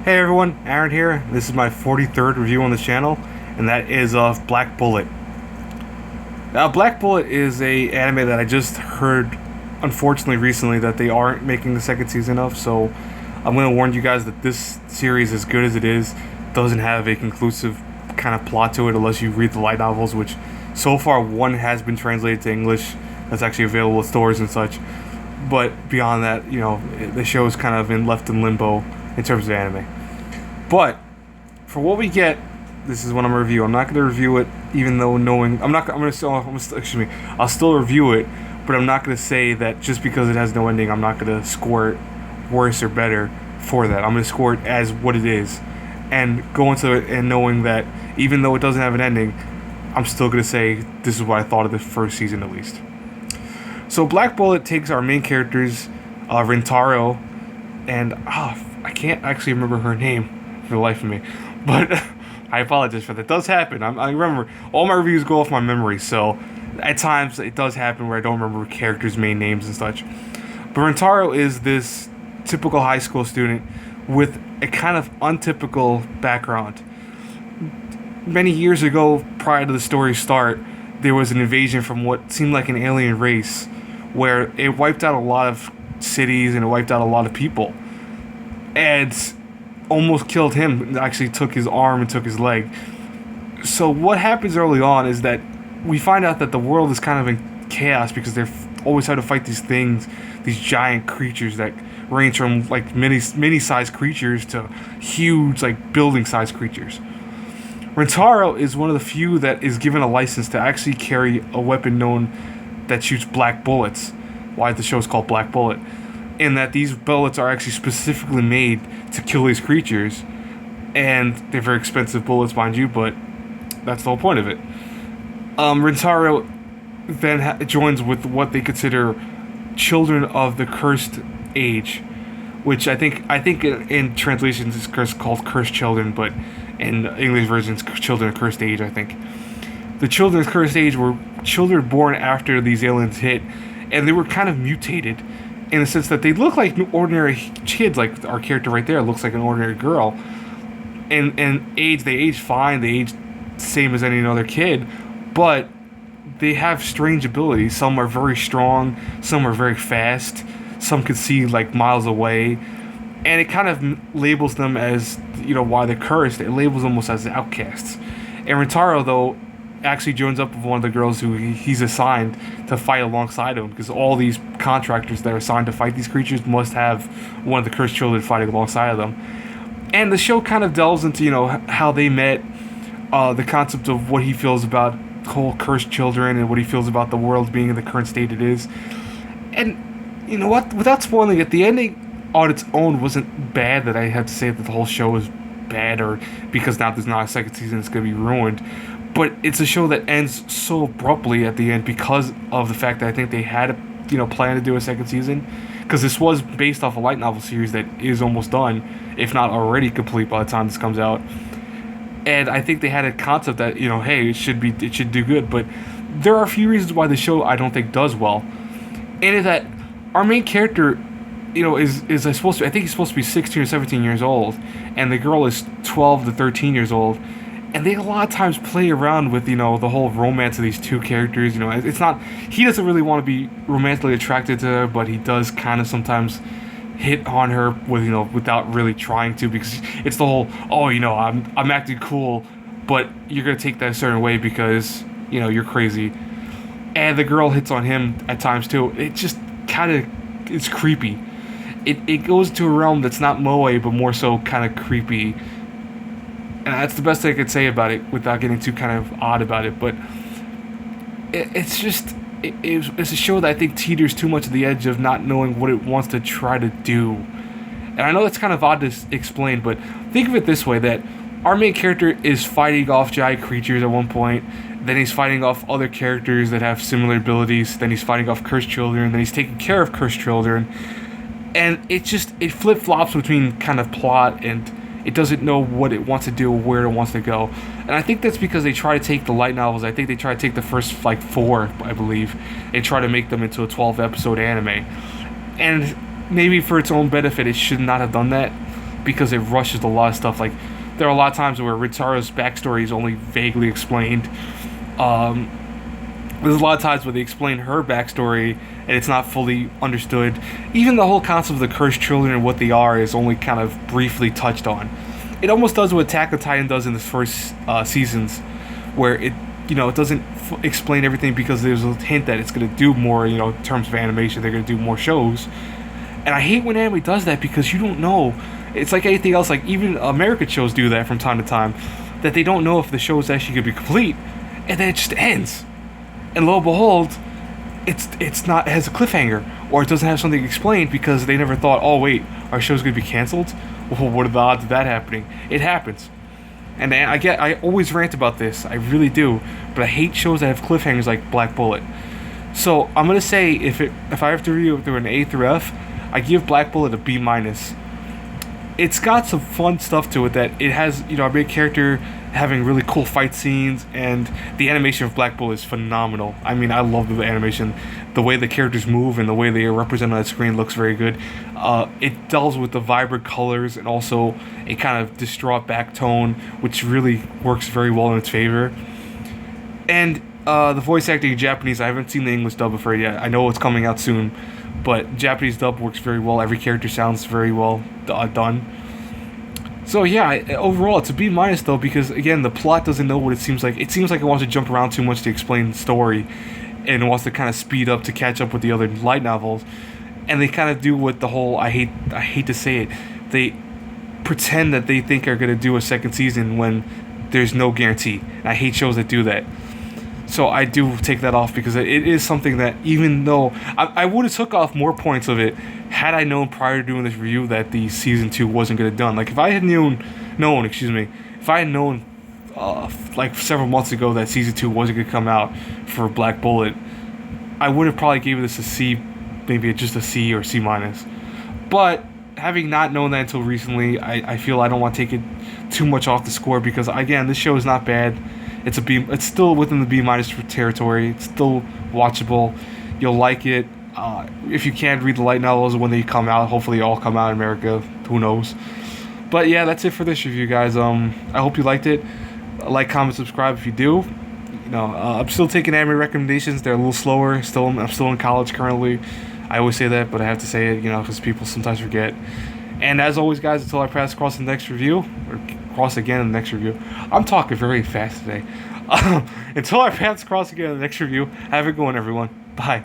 Hey everyone, Aaron here. This is my 43rd review on this channel, and that is of Black Bullet. Now, Black Bullet is a anime that I just heard, unfortunately, recently that they aren't making the second season of, so I'm going to warn you guys that this series, as good as it is, doesn't have a conclusive kind of plot to it unless you read the light novels, which so far one has been translated to English that's actually available at stores and such. But beyond that, the show is kind of left in limbo in terms of anime. But for what we get, this is what I'm gonna review. I'm not gonna review it, even though knowing I'll still review it, but I'm not gonna say that just because it has no ending, I'm not gonna score it worse or better for that. I'm gonna score it as what it is, and go into it and knowing that even though it doesn't have an ending, I'm still gonna say this is what I thought of the first season at least. So Black Bullet takes our main characters, Rintaro, and I can't actually remember her name for the life of me, but I apologize for that. It does happen. I remember all my reviews go off my memory, so at times it does happen where I don't remember characters' main names and such. But Rintaro is this typical high school student with a kind of untypical background. Many years ago, prior to the story's start, there was an invasion from what seemed like an alien race, where it wiped out a lot of cities and it wiped out a lot of people, and almost killed him. Actually took his arm and took his leg. So what happens early on is that we find out that the world is kind of in chaos because they're always trying to fight these things, these giant creatures that range from like mini-sized creatures to huge like building-sized creatures. Rintaro is one of the few that is given a license to actually carry a weapon known that shoots black bullets. Why the show is called Black Bullet. In that these bullets are actually specifically made to kill these creatures. And they're very expensive bullets, mind you, but that's the whole point of it. Rintaro then joins with what they consider children of the cursed age, which I think in translations is called cursed children, but in English versions, children of cursed age, I think. The children of cursed age were children born after these aliens hit, and they were kind of mutated in the sense that they look like ordinary kids, like our character right there looks like an ordinary girl. And they age fine, they age same as any other kid, but they have strange abilities. Some are very strong, some are very fast, some can see like miles away, and it kind of labels them as, why they're cursed. It labels them almost as outcasts. And Rintaro, though, actually joins up with one of the girls who he's assigned to fight alongside him, because all these contractors that are assigned to fight these creatures must have one of the cursed children fighting alongside of them. And the show kind of delves into, how they met, the concept of what he feels about whole cursed children and what he feels about the world being in the current state it is. And you know what? Without spoiling it, the ending on its own wasn't bad that I had to say that the whole show is bad, or because now there's not a second season it's going to be ruined. But it's a show that ends so abruptly at the end because of the fact that I think they had planned to do a second season, because this was based off a light novel series that is almost done, if not already complete by the time this comes out. And I think they had a concept that, hey, it should do good, but there are a few reasons why the show I don't think does well. And is that our main character, is supposed to, I think he's supposed to be 16 or 17 years old, and the girl is 12 to 13 years old. And they a lot of times play around with, the whole romance of these two characters. It's not, he doesn't really want to be romantically attracted to her, but he does kind of sometimes hit on her with, without really trying to, because it's the whole, I'm acting cool, but you're going to take that a certain way because, you're crazy. And the girl hits on him at times too. It just kind of, it's creepy. It goes to a realm that's not moe, but more so kind of creepy. And that's the best I could say about it without getting too kind of odd about it. But it's a show that I think teeters too much at the edge of not knowing what it wants to try to do. And I know it's kind of odd to explain, but think of it this way, that our main character is fighting off giant creatures at one point, then he's fighting off other characters that have similar abilities, then he's fighting off cursed children, then he's taking care of cursed children. And it flip-flops between kind of plot, and it doesn't know what it wants to do or where it wants to go. And I think that's because they try to take the light novels, I think they try to take the first 4, I believe, and try to make them into a 12-episode anime. And maybe for its own benefit, it should not have done that. because it rushes a lot of stuff. Like, there are a lot of times where Ritara's backstory is only vaguely explained. There's a lot of times where they explain her backstory and it's not fully understood. Even the whole concept of the cursed children and what they are is only kind of briefly touched on. It almost does what Attack on Titan does in the first seasons, where it doesn't explain everything because there's a hint that it's going to do more, in terms of animation. They're going to do more shows. And I hate when anime does that because you don't know. It's like anything else, like even American shows do that from time to time, that they don't know if the show is actually going to be complete, and then it just ends. And lo and behold, it has a cliffhanger, or it doesn't have something explained because they never thought, oh wait, our show's going to be canceled? Well, what are the odds of that happening? It happens. And I always rant about this, I really do, but I hate shows that have cliffhangers like Black Bullet. So I'm gonna say if I have to review it through an A through F, I give Black Bullet a B minus. It's got some fun stuff to it that it has, a big character having really cool fight scenes, and the animation of Black Bullet is phenomenal. I mean, I love the animation. The way the characters move and the way they are represented on the screen looks very good. It delves with the vibrant colors and also a kind of distraught back tone, which really works very well in its favor. And the voice acting in Japanese, I haven't seen the English dub of it yet. I know it's coming out soon, but Japanese dub works very well. Every character sounds very well done. So yeah, overall it's a B minus though, because again, the plot doesn't know what it seems like. It seems like it wants to jump around too much to explain the story, and it wants to kind of speed up to catch up with the other light novels. And they kind of do what the whole, I hate to say it, they pretend that they think are going to do a second season when there's no guarantee. And I hate shows that do that. So I do take that off because it is something that, even though I would have took off more points of it had I known prior to doing this review that the season 2 wasn't going to done. Like if I had known like several months ago that season 2 wasn't going to come out for Black Bullet, I would have probably gave this a C, maybe just a C or C minus. But having not known that until recently, I feel I don't want to take it too much off the score because, again, this show is not bad. It's a B. It's still within the B minus territory. It's still watchable. You'll like it. If you can't read the light novels when they come out, hopefully they all come out in America. Who knows? But yeah, that's it for this review, guys. I hope you liked it. Like, comment, subscribe if you do. I'm still taking anime recommendations. They're a little slower. I'm still in college currently. I always say that, but I have to say it, because people sometimes forget. And as always, guys, until I pass across the next review, or cross again in the next review. I'm talking very fast today. Until I pass across again in the next review, have a good one, everyone. Bye.